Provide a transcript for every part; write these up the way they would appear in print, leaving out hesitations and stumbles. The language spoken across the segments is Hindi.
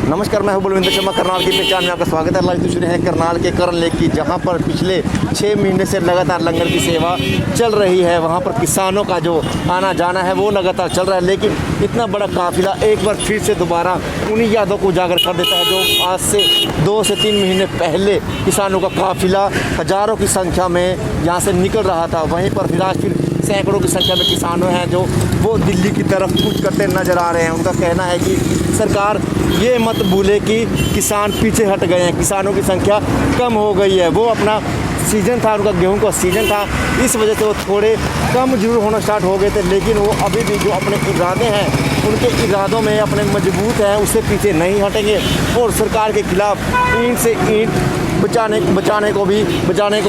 नमस्कार, मैं हूं बलविंदर शर्मा। करनाल की पहचान में आपका स्वागत है। लाइव शुरू है करनाल के करण लेक की, जहां पर पिछले 6 महीने से लगातार लंगर की सेवा चल रही है। वहां पर किसानों का जो आना जाना है वो लगातार चल रहा है, लेकिन इतना बड़ा काफिला एक बार फिर से दोबारा उन्हीं यादों को उजागर कर देता है जो आज से 2 से 3 महीने पहले किसानों का काफिला हज़ारों की संख्या में यहाँ से निकल रहा था। वहीं पर फिर आज फिर सैकड़ों की संख्या में किसानों हैं जो वो दिल्ली की तरफ कूच करते नज़र आ रहे हैं। उनका कहना है कि सरकार ये मत भूले कि किसान पीछे हट गए हैं, किसानों की संख्या कम हो गई है। वो अपना सीज़न था, उनका गेहूं का सीज़न था, इस वजह से वो थोड़े कम जरूर होना स्टार्ट हो गए थे, लेकिन वो अभी भी जो अपने इरादे हैं उनके इरादों में अपने मजबूत हैं, उससे पीछे नहीं हटेंगे और सरकार के खिलाफ ईंट से ईंट बचाने को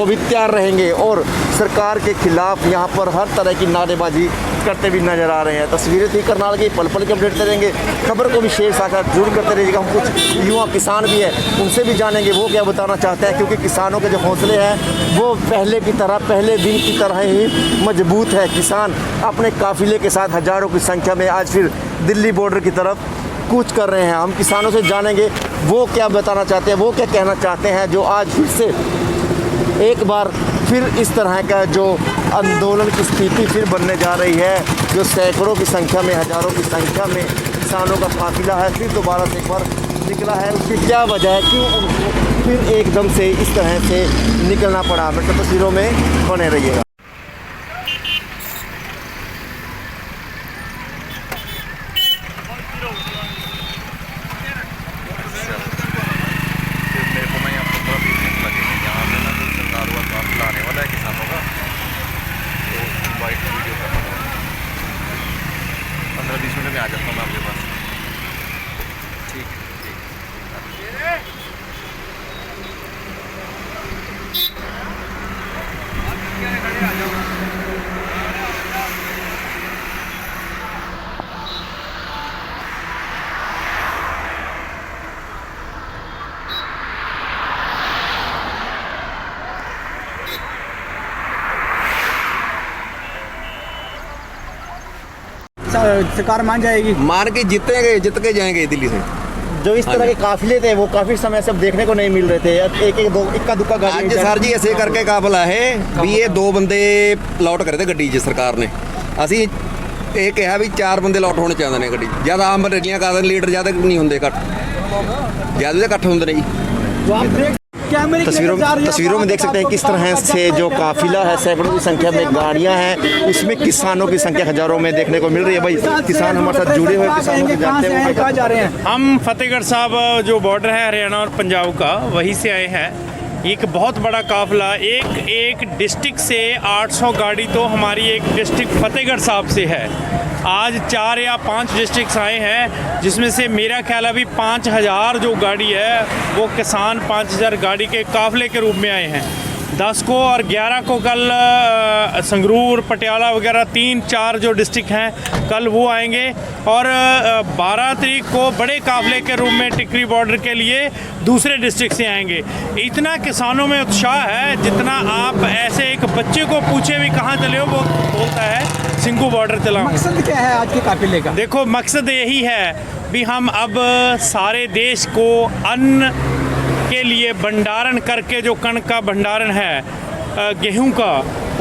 भी तैयार रहेंगे और सरकार के खिलाफ यहाँ पर हर तरह की नारेबाजी करते भी नजर आ रहे हैं। तस्वीरें थी करनाल की, पल पल के अपडेट करेंगे। खबर को भी शेयर साझा जरूर करते रहिएगा। हम कुछ युवा किसान भी हैं, उनसे भी जानेंगे वो क्या बताना चाहते हैं, क्योंकि किसानों के जो हौसले हैं वो पहले दिन की तरह ही मजबूत है। किसान अपने काफिले के साथ हज़ारों की संख्या में आज फिर दिल्ली बॉर्डर की तरफ कूच कर रहे हैं। हम किसानों से जानेंगे वो क्या बताना चाहते हैं, वो क्या कहना चाहते हैं, जो आज फिर से एक बार फिर इस तरह का जो आंदोलन की स्थिति फिर बनने जा रही है, जो सैकड़ों की संख्या में, हज़ारों की संख्या में किसानों का काफिला है फिर दोबारा से एक बार निकला है। उसकी क्या वजह है, क्यों उनको फिर एकदम से इस तरह से निकलना पड़ा। मेरे तस्वीरों में बने रहिएगा। में आ जाता हूँ मैं आपके पास। ठीक है, सरकार मान जाएगी, मान के जीत के जाएंगे दिल्ली से। जो इस तरह के काफिले थे वो काफी समय से अब देखने को नहीं मिल रहे थे। एक इक्का दुक्का गाड़ी ਅੱਜ ਸਰ ਜੀ ਐਸੇ ਕਰਕੇ ਕਾਫਲਾ ਹੈ ਵੀ ਇਹ 2 ਬੰਦੇ ਲੌਟ ਕਰੇ ਤੇ ਗੱਡੀ 'ਚ ਸਰਕਾਰ ਨੇ। ਅਸੀਂ ਇਹ ਕਿਹਾ ਵੀ 4 ਬੰਦੇ ਲੌਟ ਹੋਣੇ ਚਾਹੀਦੇ ਨੇ ਗੱਡੀ 'ਚ। ਜਦ ਆਮ ਰੈਲੀਆਂ ਕਰਦੇ ਲੀਡਰ ਜਦ ਨਹੀਂ ਹੁੰਦੇ ਇਕੱਠ, ਜਦ ਦੇ ਇਕੱਠ ਹੁੰਦੇ ਨੇ ਜੀ। तस्वीरों में देख सकते हैं किस तरह से जो काफिला है, सैकड़ों की संख्या में गाड़ियां हैं, उसमें किसानों की संख्या हजारों में देखने को मिल रही है। भाई किसान हमारे साथ जुड़े हुए किसानों के जानते हैं कहाँ जा रहे हैं। हम फतेहगढ़ साहब जो बॉर्डर है हरियाणा और पंजाब का, वहीं से आए हैं। एक बहुत बड़ा काफिला, एक डिस्ट्रिक्ट से 800 गाड़ी तो हमारी एक डिस्ट्रिक्ट फतेहगढ़ साहब से है। आज 4 या 5 डिस्ट्रिक्ट्स आए हैं, जिसमें से मेरा ख्याल अभी 5000 जो गाड़ी है वो किसान 5000 गाड़ी के काफिले के रूप में आए हैं। 10 को और 11 को कल संगरूर, पटियाला वगैरह 3-4 जो डिस्ट्रिक्ट हैं कल वो आएंगे और 12 तारीख को बड़े काफिले के रूप में टिकरी बॉर्डर के लिए दूसरे डिस्ट्रिक्ट से आएंगे। इतना किसानों में उत्साह है, जितना आप ऐसे एक बच्चे को पूछे भी कहाँ चले हो वो बोलता है सिंगू बॉर्डर चला। मकसद क्या है आज के काफिले का? देखो, मकसद यही है भी हम अब सारे देश को अन्न के लिए भंडारण करके, जो कणक का भंडारण है गेहूं का,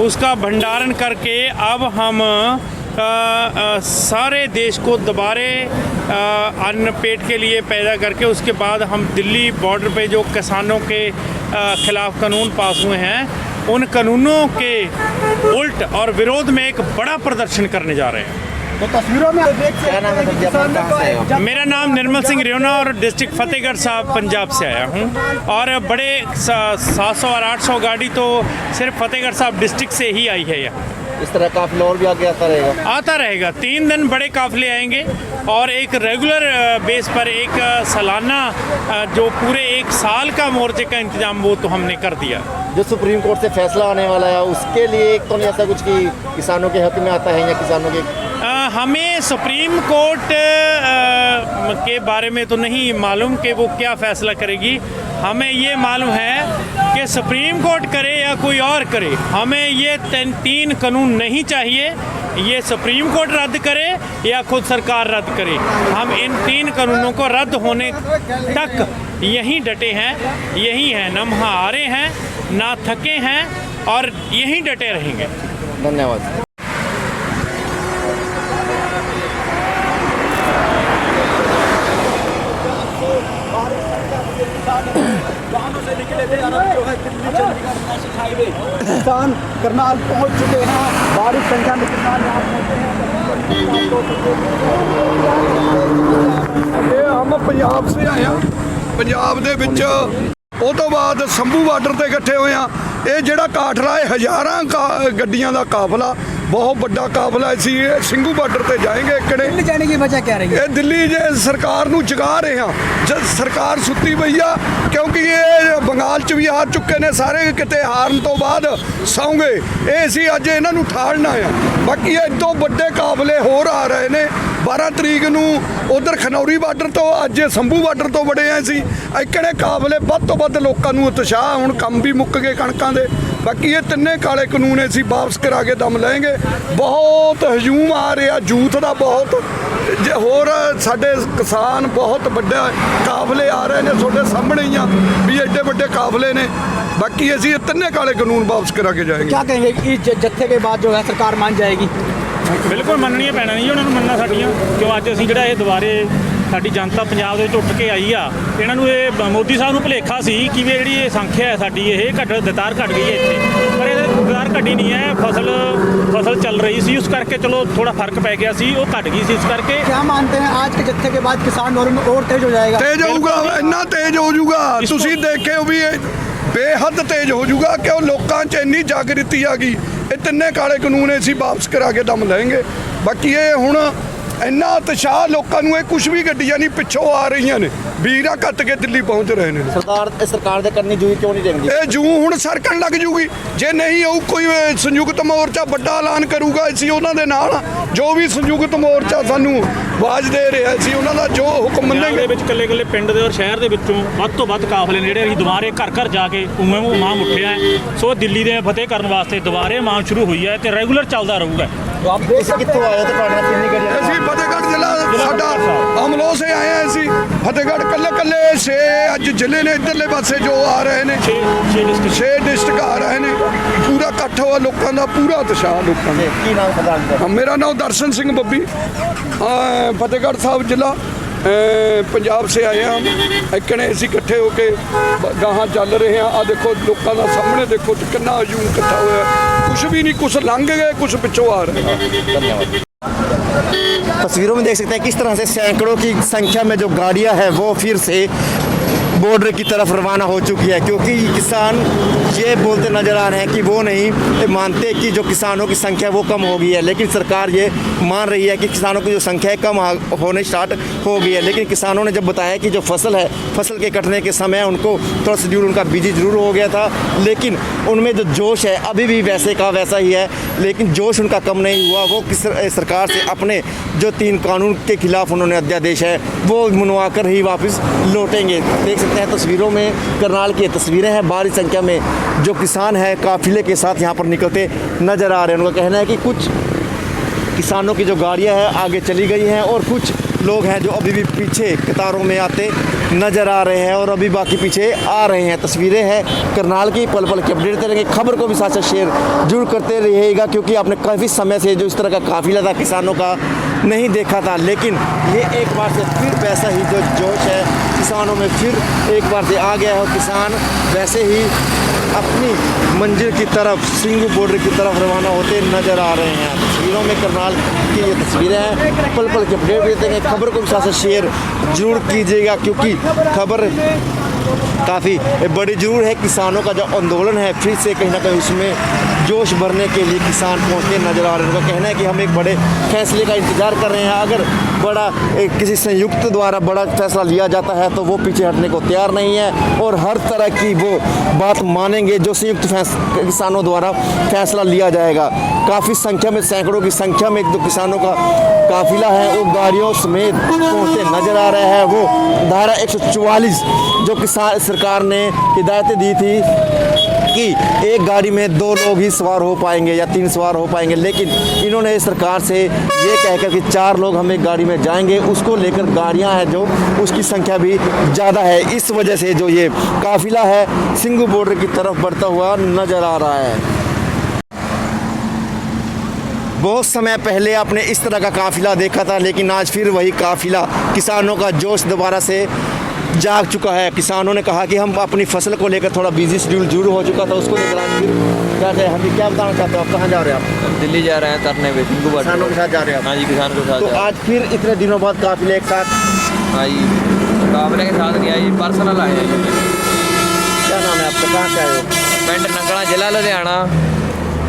उसका भंडारण करके अब हम सारे देश को दोबारे अन्न पेट के लिए पैदा करके उसके बाद हम दिल्ली बॉर्डर पे जो किसानों के खिलाफ कानून पास हुए हैं, उन कानूनों के उल्ट और विरोध में एक बड़ा प्रदर्शन करने जा रहे हैं। तो तस्वीरों में देख सकते हैं। मेरा नाम निर्मल सिंह रेवना और डिस्ट्रिक्ट फतेहगढ़ साहब पंजाब से आया हूँ। और बड़े 700 और 800 गाड़ी तो सिर्फ फतेहगढ़ साहब डिस्ट्रिक्ट से ही आई है यहाँ। इस तरह काफिला और भी आगे आता रहेगा। 3 दिन बड़े काफिले आएंगे और एक रेगुलर बेस पर एक सालाना जो पूरे 1 साल का मोर्चे का इंतजाम वो तो हमने कर दिया। जो सुप्रीम कोर्ट से फैसला आने वाला है उसके लिए एक तो नहीं ऐसा कुछ कि किसानों के हक में आता है या किसानों के हमें सुप्रीम कोर्ट के बारे में तो नहीं मालूम कि वो क्या फ़ैसला करेगी। हमें ये मालूम है कि सुप्रीम कोर्ट करे या कोई और करे, हमें ये 3 कानून नहीं चाहिए ये सुप्रीम कोर्ट रद्द करे या खुद सरकार रद्द करे, हम इन 3 कानूनों को रद्द होने तक यहीं डटे हैं, यही हैं, न हारे हैं ना थके हैं और यहीं डटे रहेंगे। धन्यवाद। वाहनों से निकले थे, जो है दिल्ली चंडीगढ़ नेशनल हाईवे किसान करनाल पहुंच चुके हैं। बड़ी संख्या में किसान यहाँ पहुंचे हैं। ਇਹ ਹਮ ਪੰਜਾਬ ਸੇ ਆਏ ਹਾਂ। ਪੰਜਾਬ ਦੇ ਵਿੱਚ ਉਹ ਤੋਂ ਬਾਅਦ ਸੰਭੂ ਬਾਰਡਰ ਤੇ ਇਕੱਠੇ ਹੋਏ ਆ। ਇਹ ਜਿਹੜਾ ਕਾਠਲਾ ਹੈ ਹਜ਼ਾਰਾਂ ਗੱਡੀਆਂ ਦਾ ਕਾਫਲਾ, ਬਹੁਤ ਵੱਡਾ ਕਾਫਲਾ। ਅਸੀਂ ਇਹ ਸਿੰਘੂ ਬਾਰਡਰ ਤੇ ਜਾਏਂਗੇ। ਕਿਹੜੇ दिल्ली जाने की वजह क्या रही है? ਇਹ ਦਿੱਲੀ ਜੇ ਸਰਕਾਰ ਨੂੰ ਜਗਾ ਰਹੇ ਹਾਂ। ਜਦ ਸਰਕਾਰ ਸੁੱਤੀ ਪਈ ਆ, ਕਿਉਂਕਿ ਇਹ ਬੰਗਾਲ 'ਚ ਵੀ ਹਾਰ ਚੁੱਕੇ ਨੇ, ਸਾਰੇ ਕਿਤੇ ਹਾਰਨ ਤੋਂ ਬਾਅਦ ਸੌਂਗੇ। ਇਹ ਅਸੀਂ ਅੱਜ ਇਹਨਾਂ ਨੂੰ ਠਾਲਣਾ ਆ। ਬਾਕੀ ਇਹ ਤੋਂ ਵੱਡੇ ਕਾਫਲੇ ਹੋਰ ਆ ਰਹੇ ਨੇ। 12 ਤਰੀਕ ਨੂੰ ਉਧਰ ਖਨੌਰੀ ਬਾਰਡਰ ਤੋਂ, ਅੱਜ ਸੰਭੂ ਬਾਰਡਰ ਤੋਂ ਬੜੇ ਆ ਅਸੀਂ। ਇਕੜੇ ਕਾਫਲੇ ਵੱਧ ਤੋਂ ਵੱਧ ਲੋਕਾਂ ਨੂੰ ਉਤਸ਼ਾਹ, ਹੁਣ ਕੰਮ ਵੀ ਮੁੱਕ ਗਏ ਕਣਕਾਂ ਦੇ। ਬਾਕੀ ਇਹ ਤਿੰਨੇ ਕਾਲੇ ਕਾਨੂੰਨ ਅਸੀਂ ਵਾਪਸ ਕਰਾ ਕੇ ਦਮ ਲੈਣਗੇ। ਬਹੁਤ ਹਜੂਮ ਆ ਰਿਹਾ ਯੂਥ ਦਾ, ਬਹੁਤ ਜੇ ਹੋਰ ਸਾਡੇ ਕਿਸਾਨ ਬਹੁਤ ਵੱਡਾ ਕਾਫਲੇ ਆ ਰਹੇ ਨੇ, ਤੁਹਾਡੇ ਸਾਹਮਣੇ ਹੀ ਆ ਵੀ ਐਡੇ ਵੱਡੇ ਕਾਫਲੇ ਨੇ। ਬਾਕੀ ਅਸੀਂ ਇਹ ਤਿੰਨੇ ਕਾਲੇ ਕਾਨੂੰਨ ਵਾਪਸ ਕਰਾ ਕੇ ਜਾਏंगे। क्या कहेंगे इस जत्थे के बाद जो है सरकार मान जाएगी? ਬਿਲਕੁਲ ਮੰਨਣੀਆਂ ਪੈਣਾ ਨਹੀਂ ਉਹਨਾਂ ਨੂੰ, ਮੰਨਣਾ ਸਾਡੀਆਂ, ਕਿਉਂ ਅੱਜ ਅਸੀਂ ਜਿਹੜਾ ਇਹ ਦੁਬਾਰੇ ਸਾਡੀ ਜਨਤਾ ਪੰਜਾਬ ਦੇ ਵਿੱਚ ਉੱਠ ਕੇ ਆਈ ਆ। ਇਹਨਾਂ ਨੂੰ ਇਹ ਮੋਦੀ ਸਾਹਿਬ ਨੂੰ ਭੁਲੇਖਾ ਸੀ ਕਿ ਵੀ ਜਿਹੜੀ ਇਹ ਸੰਖਿਆ ਹੈ ਸਾਡੀ, ਇਹ ਦਾਤਾਰ ਘਟ ਗਈ ਹੈ ਇੱਥੇ, ਪਰ ਇਹ ਦਾਤਾਰ ਘਟੀ ਨਹੀਂ ਹੈ। ਫਸਲ ਚੱਲ ਰਹੀ ਸੀ, ਉਸ ਕਰਕੇ ਚਲੋ ਥੋੜਾ ਫਰਕ ਪੈ ਗਿਆ ਸੀ, ਉਹ ਘਟ ਗਈ ਸੀ, ਇਸ ਕਰਕੇ। क्या मानते हैं आज के जत्थे के बाद किसान और तेज हो जाएगा? ਤੇਜ਼ ਹੋਊਗਾ, ਇੰਨਾ ਤੇਜ਼ ਹੋ ਜਾਊਗਾ ਤੁਸੀਂ ਦੇਖਿਓ ਵੀ ਇਹ ਬੇਹੱਦ ਤੇਜ਼ ਹੋ ਜਾਊਗਾ। ਕਿ ਉਹ ਲੋਕਾਂ 'ਚ ਇੰਨੀ ਜਾਗਰਤੀ ਆ ਗਈ। ਇਹ ਤਿੰਨੇ ਕਾਲੇ ਕਾਨੂੰਨ ਅਸੀਂ ਵਾਪਸ ਕਰਾ ਕੇ ਦਮ ਲੈਣਗੇ। ਬਾਕੀ ਇਹ ਹੁਣ ਇੰਨਾ ਉਤਸ਼ਾਹ ਲੋਕਾਂ ਨੂੰ, ਇਹ ਕੁਝ ਵੀ ਗੱਡੀਆਂ ਨਹੀਂ ਪਿੱਛੋਂ ਆ ਰਹੀਆਂ ਨੇ, ਵੀਰਾਂ ਕੱਟ ਕੇ ਦਿੱਲੀ ਪਹੁੰਚ ਰਹੇ ਨੇ। सरकार दे करनी जूही क्यों नहीं देंगी? ਇਹ ਜੂ ਹੁਣ ਸਰਕਣ ਲੱਗ ਜੂਗੀ। ਜੇ ਨਹੀਂ ਉਹ ਕੋਈ ਸੰਯੁਕਤ ਮੋਰਚਾ ਵੱਡਾ ਐਲਾਨ ਕਰੂਗਾ, ਅਸੀਂ ਉਹਨਾਂ ਦੇ ਨਾਲ। ਜੋ ਵੀ ਸੰਯੁਕਤ ਮੋਰਚਾ ਸਾਨੂੰ ਆਵਾਜ਼ ਦੇ ਰਿਹਾ, ਅਸੀਂ ਉਹਨਾਂ ਦਾ ਜੋ ਹੁਕਮ ਪੰਜਾਬ ਦੇ ਮੰਨਾਂਗੇ। ਵਿੱਚ ਕੱਲੇ ਪਿੰਡ ਦੇ ਔਰ ਸ਼ਹਿਰ ਦੇ ਵਿੱਚੋਂ ਵੱਧ ਤੋਂ ਵੱਧ ਕਾਫਲੇ ਨੇ ਜਿਹੜੇ ਅਸੀਂ ਦੁਬਾਰੇ ਘਰ ਘਰ ਜਾ ਕੇ ਉਵੇਂ ਮਾਂ ਉੱਠਿਆ ਹੈ। ਸੋ ਦਿੱਲੀ ਦੇ ਫਤਿਹ ਕਰਨ ਵਾਸਤੇ ਦੁਬਾਰੇ ਮਾਂ ਸ਼ੁਰੂ ਹੋਈ ਹੈ ਤੇ ਰੈਗੂਲਰ ਚੱਲਦਾ ਰਹੂਗਾ। तो आप देख सकते कितों आए तो ਤੁਹਾਡੇ ਨਾਲ ਕਿੰਨੀ ਗੱਡੀਆਂ? ਅਸੀਂ ਫਤਿਹਗੜ੍ਹ ਜ਼ਿਲ੍ਹਾ ਸਾਡਾ ਅਮਲੋਹ ਸੇ ਆਏ ਹਾਂ। ਅਸੀਂ ਫਤਿਹਗੜ੍ਹ ਕੱਲੇ ਸੇ ਅੱਜ ਜ਼ਿਲ੍ਹੇ ਨੇ ਇੱਧਰਲੇ ਪਾਸੇ ਜੋ ਆ ਰਹੇ ਨੇ, 6 ਡਿਸਟ੍ਰਿਕਟ ਆ ਰਹੇ ਨੇ। ਪੂਰਾ ਇਕੱਠ ਹੋਇਆ ਲੋਕਾਂ ਦਾ, ਪੂਰਾ ਉਤਸ਼ਾਹ ਲੋਕਾਂ ਦਾ। ਕੀ ਨਾਮ ਪ੍ਰਧਾਨ ਦਾ? ਮੇਰਾ ਨਾਮ ਦਰਸ਼ਨ ਸਿੰਘ ਬੱਬੀ, ਫਤਿਹਗੜ੍ਹ ਸਾਹਿਬ ਜ਼ਿਲ੍ਹਾ ਪੰਜਾਬ ਸੇ ਆਏ ਹਾਂ। ਇਕਣੇ ਅਸੀਂ ਇਕੱਠੇ ਹੋ ਕੇ ਗਾਹਾਂ ਚੱਲ ਰਹੇ ਹਾਂ। ਆ ਦੇਖੋ ਲੋਕਾਂ ਦਾ ਸਾਹਮਣੇ ਦੇਖੋ ਕਿੰਨਾ ਹਜੂਮ ਇਕੱਠਾ ਹੋਇਆ। ਕੁਝ ਵੀ नहीं, कुछ लंघ गए, कुछ पिछों आ रहे हैं। तस्वीरों में देख सकते हैं किस तरह से सैकड़ों की संख्या में जो गाड़ियां हैं वो फिर से बॉर्डर की तरफ रवाना हो चुकी है, क्योंकि किसान ये बोलते नज़र आ रहे हैं कि वो नहीं मानते कि जो किसानों की संख्या वो कम हो गई है, लेकिन सरकार ये मान रही है कि किसानों की जो संख्या है कम होने स्टार्ट हो गई है। लेकिन किसानों ने जब बताया कि जो फसल है, फसल के कटने के समय उनको थोड़ा शेड्यूल उनका बिजी जरूर हो गया था, लेकिन उनमें जो जोश है अभी भी वैसे का वैसा ही है। लेकिन जोश उनका कम नहीं हुआ। वो किस सरकार से अपने जो 3 कानून के खिलाफ उन्होंने अध्यादेश है वो मनवा कर ही वापस लौटेंगे। देख सकते हैं तस्वीरों में करनाल की तस्वीरें हैं। भारी संख्या में जो किसान हैं काफिले के साथ यहाँ पर निकलते नज़र आ रहे हैं। उनका कहना है कि कुछ किसानों की जो गाड़ियाँ हैं आगे चली गई हैं और कुछ लोग हैं जो अभी भी पीछे कतारों में आते नज़र आ रहे हैं और अभी बाकी पीछे आ रहे हैं। तस्वीरें हैं करनाल की, पल पल के अपडेट करेंगे। खबर को भी साथ साथ शेयर जरूर करते रहिएगा, क्योंकि आपने काफ़ी समय से जो इस तरह का काफिला था किसानों का नहीं देखा था। लेकिन ये एक बार से फिर वैसा ही जो जोश है किसानों में फिर एक बार से आ गया है और किसान वैसे ही अपनी मंजिल की तरफ सिंघू बॉर्डर की तरफ रवाना होते नज़र आ रहे हैं। तस्वीरों में करनाल की ये तस्वीरें हैं। पल पल के अपडेट देते हैं। खबर को भी साथ साथ शेयर जरूर कीजिएगा, क्योंकि खबर काफ़ी बड़ी जरूर है। किसानों का जो आंदोलन है फिर से कहीं ना कहीं उसमें जोश भरने के लिए किसान पहुंचते नज़र आ रहे हैं। उनका कहना है कि हम एक बड़े फैसले का इंतज़ार कर रहे हैं। अगर बड़ा किसी संयुक्त द्वारा बड़ा फैसला लिया जाता है तो वो पीछे हटने को तैयार नहीं है और हर तरह की वो बात मानेंगे जो संयुक्त किसानों द्वारा फैसला लिया जाएगा। काफ़ी संख्या में, सैकड़ों की संख्या में जो किसानों का काफिला है वो गाड़ियों समेत पहुँचते नज़र आ रहे हैं। वो धारा 144 जो किसान सरकार ने हिदायतें दी थी कि एक गाड़ी में 2 लोग ही सवार हो पाएंगे या 3 सवार हो पाएंगे, लेकिन इन्होंने सरकार से ये कहकर कि 4 लोग हम एक गाड़ी में जाएंगे, उसको लेकर गाड़ियां हैं जो उसकी संख्या भी ज़्यादा है। इस वजह से जो ये काफिला है सिंघू बॉर्डर की तरफ बढ़ता हुआ नज़र आ रहा है। बहुत समय पहले आपने इस तरह का काफिला देखा था, लेकिन आज फिर वही काफिला, किसानों का जोश दोबारा से जाग चुका है। किसानों ने कहा कि हम अपनी फसल को लेकर थोड़ा बिजी शेड्यूल शुरू हो चुका था, उसको लेकर आज फिर क्या हमें क्या बताना चाहते हो आप? कहाँ जा रहे हैं आप? दिल्ली जा रहे हैं तरने पे, सिंघू बॉर्डर। किसानों के साथ जा रहे हैं आप? हाँ जी, किसानों के साथ तो जा रहे हैं। आज फिर इतने दिनों बाद काफिले एक साथ, हाँ जी, काफिले के साथ गया जी, पर्सनल आए हैं। क्या नाम है आपका, कहाँ से आए हो? पिंड नंगला, जिला लुधियाना,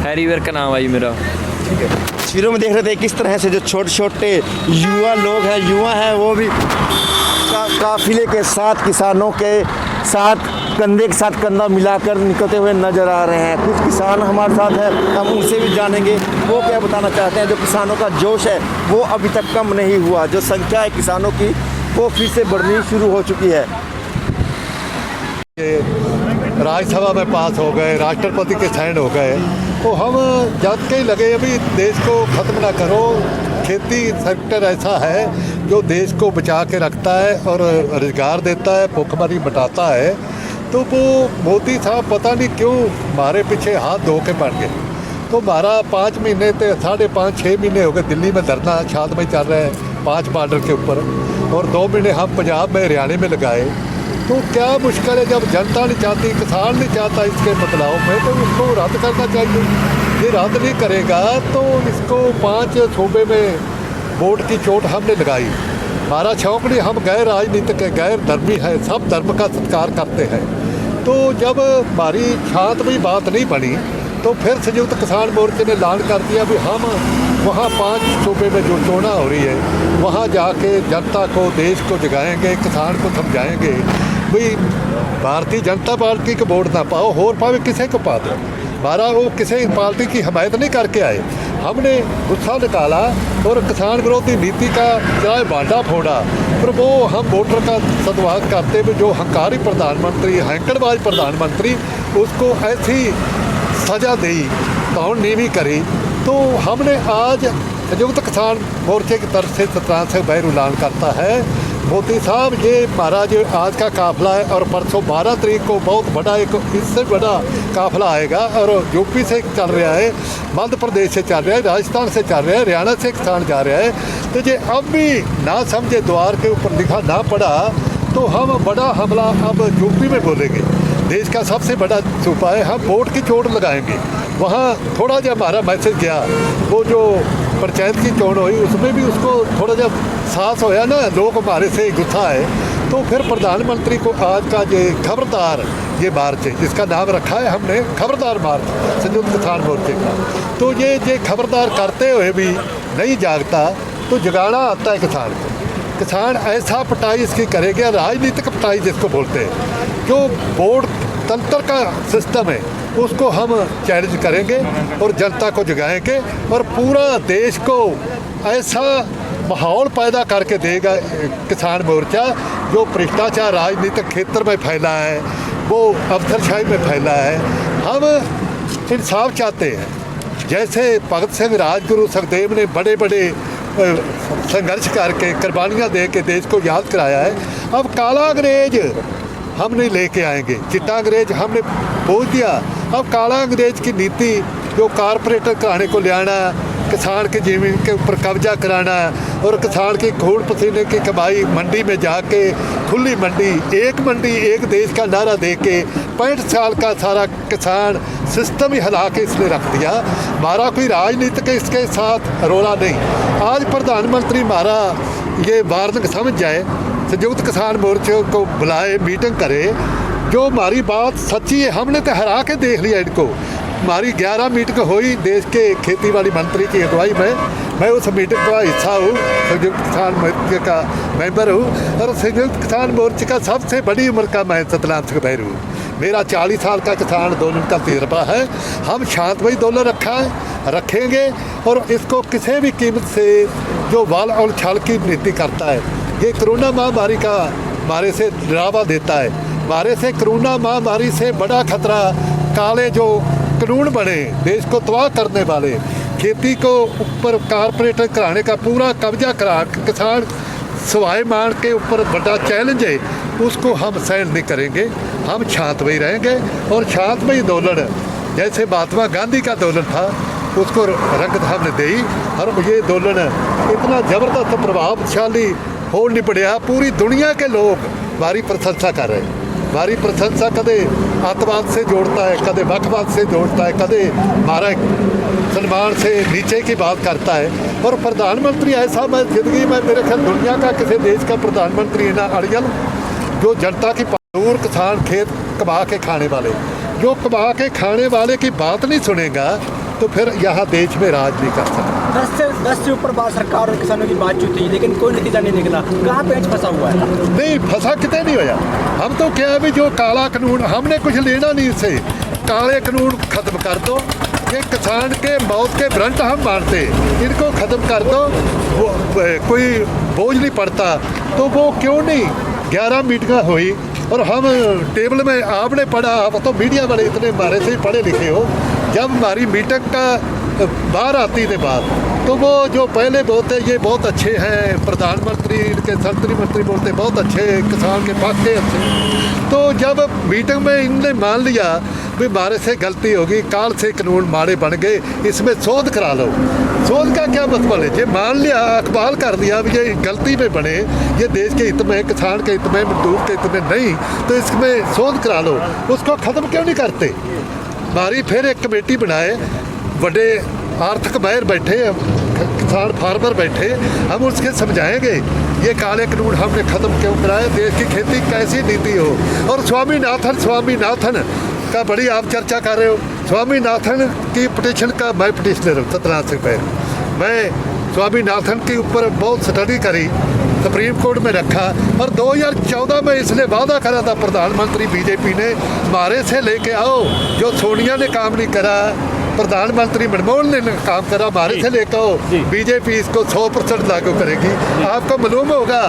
हैरीवेयर का नाम है जी मेरा। ठीक है। तस्वीरों में देख रहे थे किस तरह से जो छोटे छोटे युवा हैं वो भी काफिले के साथ, किसानों के साथ कंधे के साथ कंधा मिलाकर निकलते हुए नजर आ रहे हैं। कुछ किसान हमारे साथ हैं, हम उनसे भी जानेंगे वो क्या बताना चाहते हैं। जो किसानों का जोश है वो अभी तक कम नहीं हुआ, जो संख्या है किसानों की वो फिर से बढ़नी शुरू हो चुकी है। राज्यसभा में पास हो गए, राष्ट्रपति के साइन हो गए, तो हम जब के लगे अभी देश को ख़त्म ना करो। खेती सेक्टर ऐसा है जो देश को बचा के रखता है और रोजगार देता है, भुखमरी मिटाता है। तो वो मोदी साहब पता नहीं क्यों हमारे पीछे हाथ धो के पड़ गए। तो हमारा 5 महीने से 5.5-6 महीने हो गए दिल्ली में धरना शांतमय चल रहा है 5 बॉर्डर के ऊपर, और 2 महीने हम पंजाब में हरियाणा में लगाए। तो क्या मुश्किल है, जब जनता नहीं चाहती, किसान नहीं चाहता इसके बदलाव में, तो उसको रद्द करना चाहिए। ये रद्द नहीं करेगा तो इसको 5 सूबे में वोट की चोट हमने लगाई। हमारा शौक नहीं, हम गैर राजनीतिक गैर धर्मी है, सब धर्म का सत्कार करते हैं। तो जब हमारी शांतमयी बात नहीं बनी तो फिर संयुक्त किसान मोर्चे ने ऐलान कर दिया भी हम वहाँ 5 सूबे में जो चोनां हो रही है वहाँ जाके जनता को, देश को जगाएंगे, किसान को समझाएंगे भाई भारतीय जनता पार्टी को वोट ना पाओ, होर पावे किसी को पा दो। हमारा वो किसी पार्टी की हमायत नहीं करके आए, हमने गुस्सा निकाला और किसान विरोधी नीति का चाहे बांटा फोड़ा, पर वो हम वोटर का सदभाव करते हुए जो हंकारी प्रधानमंत्री, हैंकड़बाज प्रधानमंत्री, उसको ऐसी सजा दी, कौन नीवी करी। तो हमने आज संयुक्त किसान मोर्चे की तरफ से सतरान से बैर ऐलान करता है मोदी साहब, ये हमारा जो आज का काफिला है और परसों 12 तारीख को बहुत बड़ा एक इससे बड़ा काफिला आएगा, और यूपी से चल रहा है, मध्य प्रदेश से चल रहा है, राजस्थान से चल रहा है, हरियाणा से किसान जा रहा है। तो ये अब भी ना समझे, द्वार के ऊपर लिखा ना पड़ा, तो हम बड़ा हमला अब यूपी में बोलेंगे। देश का सबसे बड़ा सूबा है, हम वोट की चोट लगाएंगे। वहाँ थोड़ा जब हमारा मैसेज गया, वो जो पंचायत की चोट हुई उसमें भी उसको थोड़ा जब साहस होया ना, लोग हमारे से गुस्सा है, तो फिर प्रधानमंत्री को आज का ये खबरदार ये मार्च है, जिसका नाम रखा है हमने खबरदार मार्च संयुक्त किसान मोर्चे का। तो ये खबरदार करते हुए भी नहीं जागता, तो जगाना आता है किसान को। किसान ऐसा पटाई इसकी करेगा, राजनीतिक पटाई जिसको बोलते हैं, जो वोट तंत्र का सिस्टम है उसको हम चैलेंज करेंगे और जनता को जगाएंगे, और पूरा देश को ऐसा माहौल पैदा करके देगा किसान मोर्चा, जो भ्रष्टाचार राजनीतिक क्षेत्र में फैला है, वो अफसरशाही में फैला है। हम इंसाफ चाहते हैं, जैसे भगत सिंह, राजगुरु, सुखदेव ने बड़े बड़े संघर्ष करके कुर्बानियाँ दे के देश को याद कराया है। अब काला अंग्रेज हम नहीं लेके आएंगे, चिट्टा अंग्रेज हमने बोल दिया। अब काला अंग्रेज की नीति जो कारपोरेटर कराने को ले आना, किसान की ज़मीन के ऊपर कब्जा कराना, और किसान की खून पसीने की कमाई मंडी में जाके खुली मंडी एक देश का नारा दे के 65 साल का सारा किसान सिस्टम ही हिला के इसने रख दिया। हमारा कोई राजनीतिक इसके साथ रोला नहीं। आज प्रधानमंत्री हमारा ये वार्निंग समझ जाए, संयुक्त किसान मोर्चे को बुलाए, मीटिंग करे, जो हमारी बात सच्ची है। हमने तो हरा के देख लिया इनको। हमारी 11 मीटिंग हुई देश के खेती बाड़ी मंत्री की अगुवाई में, मैं उस मीटिंग का हिस्सा हूँ, संयुक्त किसान मोर्चे का मेंबर हूँ, और संयुक्त किसान मोर्चे का सबसे बड़ी उम्र का मैं सतनाम सिंह बैरू हूँ। मेरा 40 साल का किसान आंदोलन का तजर्बा है। हम शांतमयी आंदोलन रखेंगे, और इसको किसी भी कीमत से जो वाल और छाल की नीति करता है, ये कोरोना महामारी का हमारे से डरावा देता है, हमारे से कोरोना महामारी से बड़ा खतरा काले जो कानून बने देश को तबाह करने वाले, खेती को ऊपर कारपोरेट कराने का पूरा कब्जा करा किसान स्वाभिमान के ऊपर बड़ा चैलेंज है, उसको हम सहन नहीं करेंगे। हम शांतमयी रहेंगे और शांतमयी आंदोलन जैसे महात्मा गांधी का आंदोलन था उसको रंगत हमने दी और ये आंदोलन इतना ज़बरदस्त प्रभावशाली हो नहीं पड़ा। पूरी दुनिया के लोग हमारी प्रशंसा कर रहे हैं। हमारी प्रशंसा कदे आतंकवाद से जोड़ता है, कदे वक्फवाद से जोड़ता है, कदे हमारा सलमान से नीचे की बात करता है। और प्रधानमंत्री ऐसा मैं जिंदगी में मेरे ख्याल दुनिया का किसी देश का प्रधानमंत्री ना अड़ियल जो जनता की मजदूर किसान खेत कमा के खाने वाले, जो कमा के खाने वाले की बात नहीं सुनेगा तो फिर यहाँ देश में राज नहीं कर सकता। 10 से ऊपर बात सरकार और किसानों की बातचीत हुई लेकिन कोई नतीजा नहीं निकला। कहाँ पेच फंसा हुआ है? नहीं फंसा कितने नहीं होया। हम तो क्या है भी जो काला कानून हमने कुछ लेना नहीं इससे, काले कानून खत्म कर दो। ये किसान के मौत के ब्रंट हम मानते, इनको खत्म कर दो। कोई बोझ नहीं पड़ता तो वो क्यों नहीं 11 मीटिंग हुई और हम टेबल में आपने पढ़ा, आप तो मीडिया वाले इतने हमारे से पढ़े लिखे हो, जब हमारी मीटिंग का बाहर आती थी बात तो वो जो पहले बोलते ये बहुत अच्छे हैं प्रधानमंत्री, इनके संतरी मंत्री बोलते बहुत अच्छे, किसान के पक्ष के अच्छे। तो जब मीटिंग में इनने मान लिया भी हमारे से गलती होगी, काल से कानून माड़े बन गए, इसमें शोध करा लो। शोध का क्या मतलब है? ये मान लिया, अखबार कर दिया भी ये गलती में बने, ये देश के हित में, किसान के हित में, मजदूर के हित में नहीं, तो इसमें शोध करा लो। उसको ख़त्म क्यों नहीं करते? हमारी फिर एक कमेटी बनाए, बड़े आर्थिक माहिर बैठे, किसान फार्मर बैठे, हम उसके समझाएंगे ये काले कानून हमने ख़त्म क्यों कराए, देश की खेती कैसी नीति हो। और स्वामीनाथन का बड़ी आप चर्चा कर रहे हो, स्वामीनाथन की पिटीशन का मैं पिटिशनर हूँ सत्यनारायण सिंह पहल। मैं स्वामीनाथन के ऊपर बहुत स्टडी करी, सुप्रीम कोर्ट में रखा और 2014 में इसने वादा करा था प्रधानमंत्री बीजेपी ने हमारे से लेके आओ, जो सोनिया ने काम नहीं करा, प्रधानमंत्री मनमोहन ने काम करा, हमारे से लेकर आओ, बीजेपी इसको 100% लागू करेगी। आपको मालूम होगा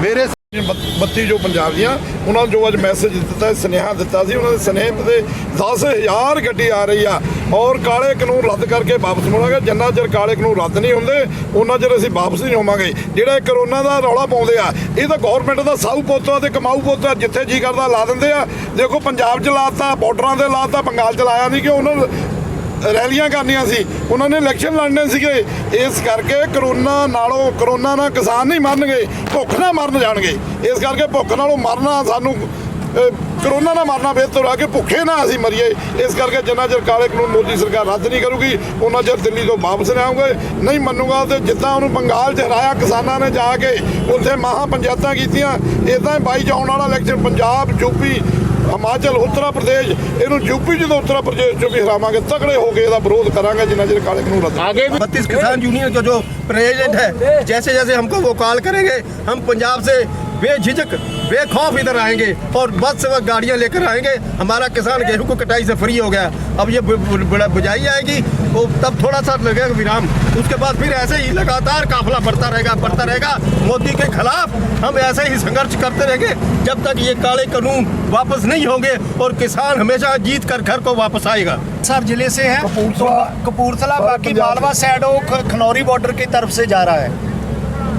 मेरे 32 जो पंजाब ਦੀਆਂ ਉਹਨਾਂ ਨੂੰ ਜੋ ਅੱਜ ਮੈਸੇਜ ਦਿੱਤਾ, ਸੁਨੇਹਾ ਦਿੱਤਾ ਸੀ, ਉਹਨਾਂ ਦੇ ਸੁਨੇਹੇ ਤੇ 10,000 ਗੱਡੀ ਆ ਰਹੀ ਆ ਔਰ ਕਾਲੇ ਕਾਨੂੰਨ ਰੱਦ ਕਰਕੇ ਵਾਪਸ ਮੁੜਾਂਗੇ। ਜਿੰਨਾ ਚਿਰ ਕਾਲੇ ਕਾਨੂੰਨ ਰੱਦ ਨਹੀਂ ਹੁੰਦੇ ਉਹਨਾਂ ਚਿਰ ਅਸੀਂ ਵਾਪਸ ਨਹੀਂ ਹੋਵਾਂਗੇ। ਜਿਹੜਾ ਕਰੋਨਾ ਦਾ ਰੌਲਾ ਪਾਉਂਦੇ ਆ ਇਹ ਤਾਂ ਗਵਰਨਮੈਂਟ ਦਾ ਸਾਊ ਪੁੱਤ ਆ ਤੇ ਕਮਾਊ ਪੁੱਤ ਆ, ਜਿੱਥੇ ਜੀ ਕਰਦਾ ਲਾ ਦਿੰਦੇ ਆ। ਦੇਖੋ ਪੰਜਾਬ 'ਚ ਲਾਤਾ, ਬਾਰਡਰਾਂ 'ਤੇ ਲਾਤਾ, ਬੰਗਾਲ 'ਚ ਲਾਇਆ ਨਹੀਂ ਕਿ ਉਹਨਾਂ ਨੂੰ ਰੈਲੀਆਂ ਕਰਨੀਆਂ ਸੀ, ਉਹਨਾਂ ਨੇ ਇਲੈਕਸ਼ਨ ਲੜਨੇ ਸੀਗੇ। ਇਸ ਕਰਕੇ ਕਰੋਨਾ ਨਾਲ ਕਿਸਾਨ ਨਹੀਂ ਮਰਨਗੇ, ਭੁੱਖ ਨਾਲ ਮਰਨ ਜਾਣਗੇ। ਇਸ ਕਰਕੇ ਭੁੱਖ ਨਾਲੋਂ ਮਰਨਾ ਸਾਨੂੰ ਕਰੋਨਾ ਨਾਲ ਮਰਨਾ ਬਿਹਤਰ ਆ ਕਿ ਭੁੱਖੇ ਨਾ ਅਸੀਂ ਮਰੀਏ। ਇਸ ਕਰਕੇ ਜਿੰਨਾ ਚਿਰ ਕਾਲੇ ਕਾਨੂੰਨ ਮੋਦੀ ਸਰਕਾਰ ਰੱਦ ਨਹੀਂ ਕਰੂਗੀ ਉਹਨਾਂ ਚਿਰ ਦਿੱਲੀ ਤੋਂ ਵਾਪਸ ਨਹੀਂ ਆਉਂਗੇ, ਨਹੀਂ ਮੰਨੂਗਾ। ਤੇ ਜਿੱਦਾਂ ਉਹਨੂੰ ਬੰਗਾਲ 'ਚ ਹਰਾਇਆ ਕਿਸਾਨਾਂ ਨੇ ਜਾ ਕੇ ਉੱਥੇ ਮਹਾ ਪੰਚਾਇਤਾਂ ਕੀਤੀਆਂ, ਇੱਦਾਂ ਹੀ 22 'ਚ ਆਉਣ ਵਾਲਾ election Punjab, UP, Himachal, Uttar Pradesh, in UP जो उत्तर प्रदेश जो भी हरावांगे, तगड़े हो गए विरोध करांगे जिन्ना चिर काले कानून रद्द। आगे भी 32 किसान यूनियन का जो प्रेसिडेंट है जैसे जैसे हमको वो कॉल करेंगे हम पंजाब से बेझिझक बेखौफ इधर आएंगे और बस से गाड़ियाँ लेकर आएंगे। हमारा किसान गेहूं को कटाई से फ्री हो गया, अब ये बुझाई आएगी वो तब थोड़ा सा लगेगा विराम, उसके बाद फिर ऐसे ही लगातार काफिला बढ़ता रहेगा। मोदी के खिलाफ हम ऐसे ही संघर्ष करते रहेंगे जब तक ये काले कानून वापस नहीं होंगे और किसान हमेशा जीत कर घर को वापस आएगा। सर जिले से है कपूरथला, बाकी मालवा साइड खनौरी बॉर्डर की तरफ से जा रहा है,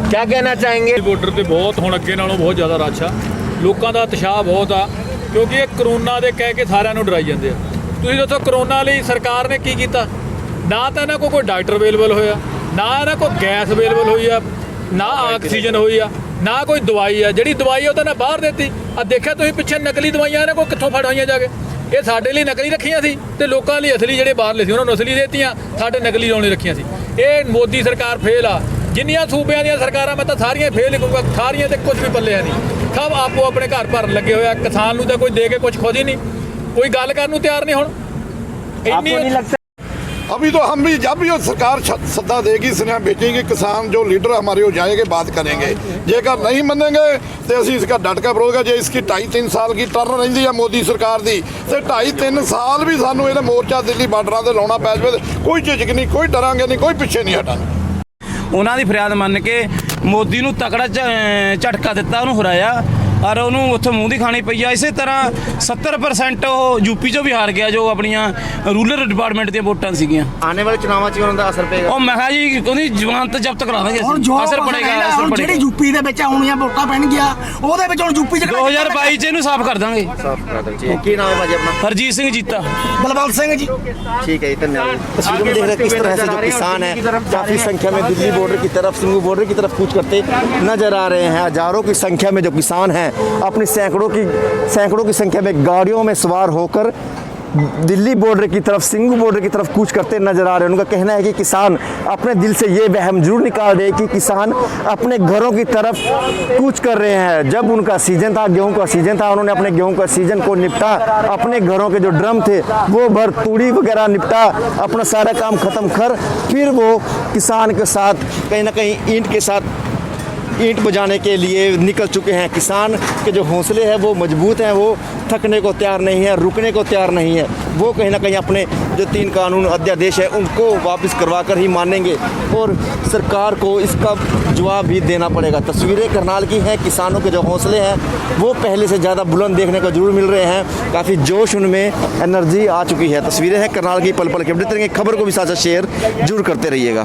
क्या कहना चाहेंगे? ਬਾਰਡਰ ਤੇ ਬਹੁਤ ਹੁਣ ਅੱਗੇ ਨਾਲੋਂ ਬਹੁਤ ਜ਼ਿਆਦਾ ਰੱਛ ਆ, ਲੋਕਾਂ ਦਾ ਉਤਸ਼ਾਹ ਬਹੁਤ ਆ ਕਿਉਂਕਿ ਇਹ ਕਰੋਨਾ ਦੇ ਕਹਿ ਕੇ ਸਾਰਿਆਂ ਨੂੰ ਡਰਾਈ ਜਾਂਦੇ ਆ। ਤੁਸੀਂ ਦੱਸੋ ਕਰੋਨਾ ਲਈ ਸਰਕਾਰ ਨੇ ਕੀ ਕੀਤਾ? ਨਾ ਤਾਂ ਇਹਨਾਂ ਕੋਲ ਕੋਈ ਡਾਕਟਰ ਅਵੇਲੇਬਲ ਹੋਇਆ, ਨਾ ਇਹਨਾਂ ਕੋਲ ਗੈਸ ਅਵੇਲੇਬਲ ਹੋਈ ਆ, ਨਾ ਆਕਸੀਜਨ ਹੋਈ ਆ, ਨਾ ਕੋਈ ਦਵਾਈ ਆ। ਜਿਹੜੀ ਦਵਾਈ ਉਹ ਤਾਂ ਨਾ ਬਾਹਰ ਦਿੱਤੀ ਆ। ਦੇਖਿਆ ਤੁਸੀਂ ਪਿੱਛੇ ਨਕਲੀ ਦਵਾਈਆਂ ਇਹਨਾਂ ਕੋਲ ਕਿੱਥੋਂ ਫੜ ਹੋਈਆਂ ਜਾ ਕੇ? ਇਹ ਸਾਡੇ ਲਈ ਨਕਲੀ ਰੱਖੀਆਂ ਸੀ ਤੇ ਲੋਕਾਂ ਲਈ ਅਸਲੀ ਜਿਹੜੇ ਬਾਹਰਲੇ ਸੀ ਉਹਨਾਂ ਨੂੰ ਅਸਲੀ ਦੇਤੀਆਂ, ਸਾਡੇ ਨਕਲੀ ਲਾਉਣੇ ਰੱਖੀਆਂ ਸੀ। ਇਹ ਮੋਦੀ ਸਰਕਾਰ ਫੇਲ ਆ। ਜਿੰਨੀਆਂ ਸੂਬਿਆਂ ਦੀਆਂ ਸਰਕਾਰਾਂ ਮੈਂ ਤਾਂ ਸਾਰੀਆਂ ਫੇਲ ਲਿਖੂੰਗਾ, ਸਾਰੀਆਂ ਤੇ ਕੁਝ ਵੀ ਪੱਲੇ ਨਹੀਂ। ਸਭ ਆਪੋ ਆਪਣੇ ਘਰ ਭਰਨ ਲੱਗੇ ਹੋਇਆ, ਕਿਸਾਨ ਨੂੰ ਤਾਂ ਕੋਈ ਦੇ ਕੇ ਕੁਝ ਖੁਦ ਹੀ ਨਹੀਂ, ਕੋਈ ਗੱਲ ਕਰਨ ਨੂੰ ਤਿਆਰ ਨਹੀਂ। ਹੁਣ ਇੰਨੀ अभी तो हम भी जब भी वो सरकार सत्ता देगी स्नेहा भेजेंगे, किसान जो लीडर हमारे हो जाएंगे, बात करेंगे। जेकर नहीं मानेंगे तो असी इसका डट का विरोध है। जो इसकी 2.5-3 साल की टर्न रही है मोदी सरकार की, तो 2.5-3 साल भी सानू ये मोर्चा दिल्ली बार्डर से लाना पै जाए, कोई झिझक नहीं, कोई डरांगे नहीं, कोई पिछे नहीं हटांगे। ਉਹਨਾਂ ਦੀ ਫਰਿਆਦ ਮੰਨ ਕੇ ਮੋਦੀ ਨੂੰ ਤਕੜਾ ਝਟਕਾ ਦਿੱਤਾ, ਉਹਨੂੰ ਹਰਾਇਆ ਔਰ ਉਹਨੂੰ ਉੱਥੇ ਮੂੰਹ ਦੀ ਖਾਣੀ ਪਈ ਆ। ਇਸੇ ਤਰ੍ਹਾਂ 70% ਉਹ ਯੂਪੀ 'ਚੋਂ ਵੀ ਹਾਰ ਗਿਆ ਜੋ ਆਪਣੀਆਂ ਰੂਰਲ ਡਿਪਾਰਟਮੈਂਟ ਦੀਆਂ ਵੋਟਾਂ ਸੀਗੀਆਂ। ਆने वाले चुनाव में ਉਹਨਾਂ ਦਾ ਅਸਰ ਪਏਗਾ। ਉਹ ਮੈਂ ਕਿਹਾ ਜੀ ਉਹਦੀ ਜ਼ਮਾਨਤ ਜ਼ਬਤ ਕਰਾ ਦਾਂਗੇ ਹੁਣ ਅਸੀਂ। ਅਸਰ ਪੜੇਗਾ, ਅਸਰ ਜਿਹੜੀ ਪੜੇਗਾ। ਯੂਪੀ ਦੇ ਵਿੱਚ ਆਉਣੀਆਂ ਵੋਟਾਂ ਪੈਣਗੀਆਂ ਉਹਦੇ ਵਿੱਚ ਹੁਣ ਯੂਪੀ 'ਚ 2022 'ਚ ਇਹਨੂੰ ਸਾਫ਼ ਕਰ ਦਾਂਗੇ। ਕੀ ਨਾਮ ਹੈ ਭਾਜੀ ਆਪਣਾ? ਹਰਜੀਤ ਸਿੰਘ ਜੀਤਾ। बलवंत सिंह जी। ठीक है, धन्यवाद। तस्वीरों में देख रहे हैं किस तरह से जो किसान है काफ़ी संख्या में दिल्ली बॉर्डर की तरफ, सिंगू बॉर्डर की तरफ कूच करते नजर आ रहे हैं। हजारों की संख्या में जो किसान हैं अपनी सैकड़ों की संख्या में गाड़ियों में सवार होकर दिल्ली बॉर्डर की तरफ, सिंगू बॉर्डर की तरफ कूच करते नजर आ रहे हैं। उनका कहना है कि किसान अपने दिल से ये वहम जरूर निकाल रहे कि किसान अपने घरों की तरफ कूच कर रहे हैं। जब उनका सीजन था, गेहूं का सीजन था, उन्होंने अपने गेहूं का सीजन को निपटा, अपने घरों के जो ड्रम थे वो भर, तूड़ी वगैरह निपटा, अपना सारा काम ख़त्म कर फिर वो किसान के साथ कहीं ना कहीं ईंट बजाने के लिए निकल चुके हैं। किसान के जो हौसले हैं वो मजबूत हैं, वो थकने को तैयार नहीं है, रुकने को तैयार नहीं है। वो कहीं ना कहीं अपने जो 3 कानून अध्यादेश है उनको वापस करवा कर ही मानेंगे और सरकार को इसका जवाब भी देना पड़ेगा। तस्वीरें करनाल की हैं। किसानों के जो हौसले हैं वो पहले से ज़्यादा बुलंद देखने को जरूर मिल रहे हैं। काफ़ी जोश उनमें, एनर्जी आ चुकी है। तस्वीरें हैं करनाल की, पल पल के अपडेट करेंगे। खबर को भी साथ शेयर जरूर करते रहिएगा।